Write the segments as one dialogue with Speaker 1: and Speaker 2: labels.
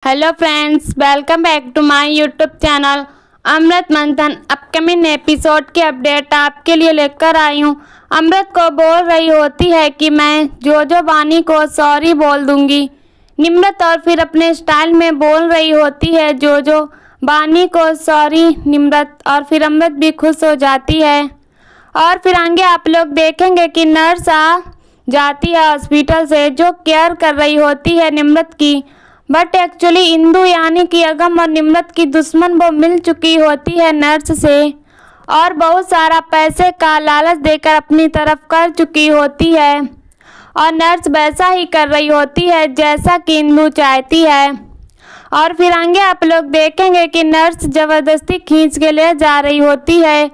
Speaker 1: Hello friends, welcome back to my YouTube channel Amrit Manthan. Upcoming episode की update आपके लिए लेकर आई हूँ। अमृत को बोल रही होती है कि मैं जोजो बानी को सॉरी बोल दूंगी निम्रत, और फिर अपने स्टाइल में बोल रही होती है जोजो बानी को सॉरी निम्रत, और फिर अमृत भी खुश हो जाती है। और फिर आगे आप लोग देखेंगे कि नर्स आ जाती है हॉस्पिटल से, जो केयर कर रही होती है निम्रत की। बट एक्चुअली इंदु यानी कि अगम और निम्रत की दुश्मन वो मिल चुकी होती है नर्स से, और बहुत सारा पैसे का लालच देकर अपनी तरफ कर चुकी होती है, और नर्स वैसा ही कर रही होती है जैसा कि इंदु चाहती है। और फिर आगे आप लोग देखेंगे कि नर्स ज़बरदस्ती खींच के ले जा रही होती है,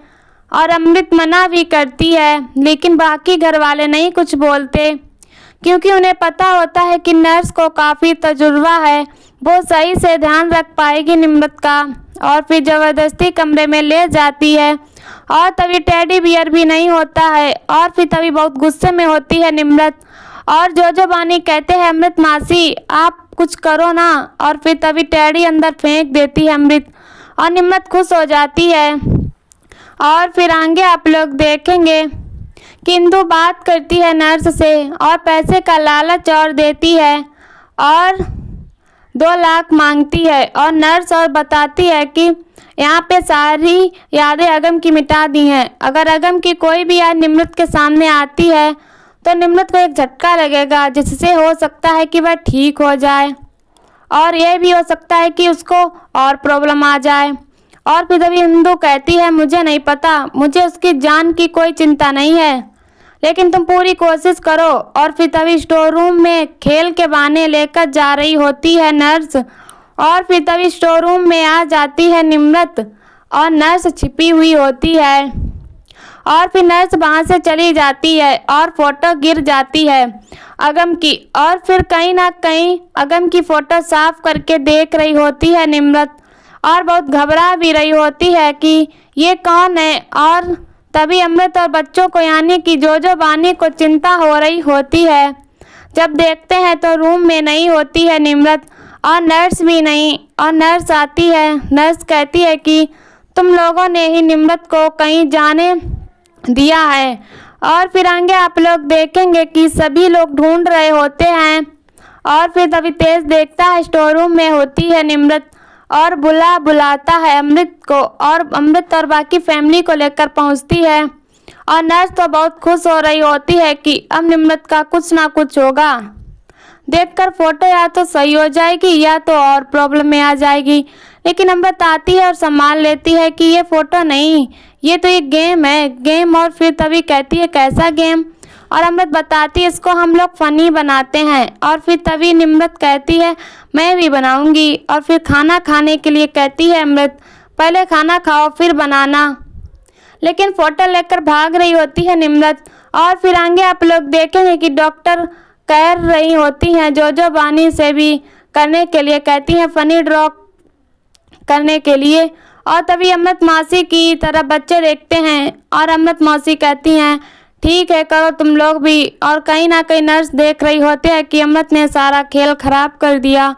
Speaker 1: और अमृत मना भी करती है, लेकिन बाकी घर वाले नहीं कुछ बोलते, क्योंकि उन्हें पता होता है कि नर्स को काफ़ी तजुर्बा है, वो सही से ध्यान रख पाएगी निम्रत का। और फिर ज़बरदस्ती कमरे में ले जाती है, और तभी टेडी बियर भी नहीं होता है, और फिर तभी बहुत गुस्से में होती है निम्रत। और जोजो बानी कहते हैं अमृत मासी आप कुछ करो ना, और फिर तभी टेडी अंदर फेंक देती है अमृत, और निम्रत खुश हो जाती है। और फिर आगे आप लोग देखेंगे कि इंदु बात करती है नर्स से, और पैसे का लालच और देती है, और 2 लाख मांगती है। और नर्स और बताती है कि यहाँ पे सारी यादें अगम की मिटा दी हैं। अगर अगम की कोई भी याद निम्रत के सामने आती है तो निम्रत को एक झटका लगेगा, जिससे हो सकता है कि वह ठीक हो जाए, और यह भी हो सकता है कि उसको और प्रॉब्लम आ जाए। और फिर तभी इंदु कहती है मुझे नहीं पता, मुझे उसकी जान की कोई चिंता नहीं है, लेकिन तुम पूरी कोशिश करो। और फिर तभी स्टोर रूम में खेल के बहाने लेकर जा रही होती है नर्स, और फिर तभी स्टोर रूम में आ जाती है निम्रत, और नर्स छिपी हुई होती है। और फिर नर्स वहाँ से चली जाती है, और फोटो गिर जाती है अगम की। और फिर कहीं ना कहीं अगम की फ़ोटो साफ करके देख रही होती है निम्रत, और बहुत घबरा भी रही होती है कि ये कौन है। और तभी अमृत और बच्चों को यानी कि जोजो बानी को चिंता हो रही होती है। जब देखते हैं तो रूम में नहीं होती है निम्रत, और नर्स भी नहीं। और नर्स आती है, नर्स कहती है कि तुम लोगों ने ही निम्रत को कहीं जाने दिया है। और फिर आगे आप लोग देखेंगे कि सभी लोग ढूंढ रहे होते हैं। और फिर तभी तेज देखता है स्टोर रूम में होती है निम्रत, और बुलाता है अमृत को, और अमृत और बाकी फैमिली को लेकर पहुंचती है। और नर्स तो बहुत खुश हो रही होती है कि अब निम्रत का कुछ ना कुछ होगा। देखकर फोटो या तो सही हो जाएगी या तो और प्रॉब्लम में आ जाएगी, लेकिन अमृत आती है और संभाल लेती है कि ये फ़ोटो नहीं, ये तो एक गेम है, गेम। और फिर तभी कहती है कैसा गेम, और अमृत बताती है इसको हम लोग फ़नी बनाते हैं। और फिर तभी निम्रत कहती है मैं भी बनाऊंगी। और फिर खाना खाने के लिए कहती है अमृत पहले खाना खाओ फिर बनाना, लेकिन फ़ोटो लेकर भाग रही होती है निम्रत। और फिर आगे आप लोग देखेंगे कि डॉक्टर कह रही होती हैं जोजो बानी से भी करने के लिए, कहती हैं फ़नी ड्रॉ करने के लिए। और तभी अमृत मौसी की तरफ बच्चे देखते हैं, और अमृत मौसी कहती हैं ठीक है करो तुम लोग भी। और कहीं ना कहीं नर्स देख रही होती है कि अमृत ने सारा खेल खराब कर दिया।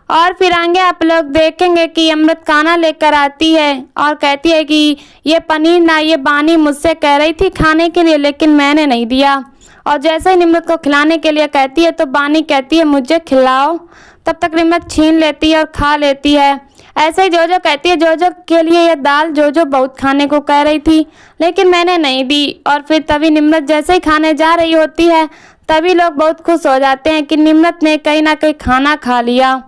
Speaker 1: और फिर आगे आप लोग देखेंगे कि अमृत खाना लेकर आती है, और कहती है कि ये पनीर ना, ये बानी मुझसे कह रही थी खाने के लिए, लेकिन मैंने नहीं दिया। और जैसे ही निम्रत को खिलाने के लिए कहती है तो बानी कहती है मुझे खिलाओ, तब तक निम्रत छीन लेती है और खा लेती है। ऐसे ही जोजो कहती है जोजो के लिए यह दाल जोजो बहुत खाने को कह रही थी, लेकिन मैंने नहीं दी। और फिर तभी निम्रत जैसे ही खाने जा रही होती है, तभी लोग बहुत खुश हो जाते हैं कि निम्रत ने कहीं ना कहीं खाना खा लिया।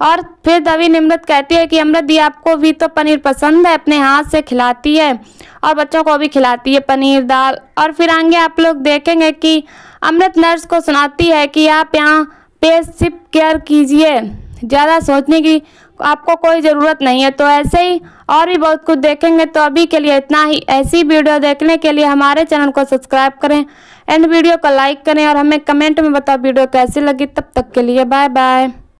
Speaker 1: और फिर तभी निम्रत कहती है कि अमृत दी आपको भी तो पनीर पसंद है, अपने हाथ से खिलाती है, और बच्चों को भी खिलाती है पनीर दाल। और फिर आगे आप लोग देखेंगे कि अमृत नर्स को सुनाती है कि आप यहाँ पे सिर्फ केयर कीजिए, ज़्यादा सोचने की आपको कोई ज़रूरत नहीं है। तो ऐसे ही और भी बहुत कुछ देखेंगे। तो अभी के लिए इतना ही। ऐसी वीडियो देखने के लिए हमारे चैनल को सब्सक्राइब करें, एंड वीडियो को लाइक करें, और हमें कमेंट में बताओ वीडियो कैसी लगी। तब तक के लिए बाय बाय।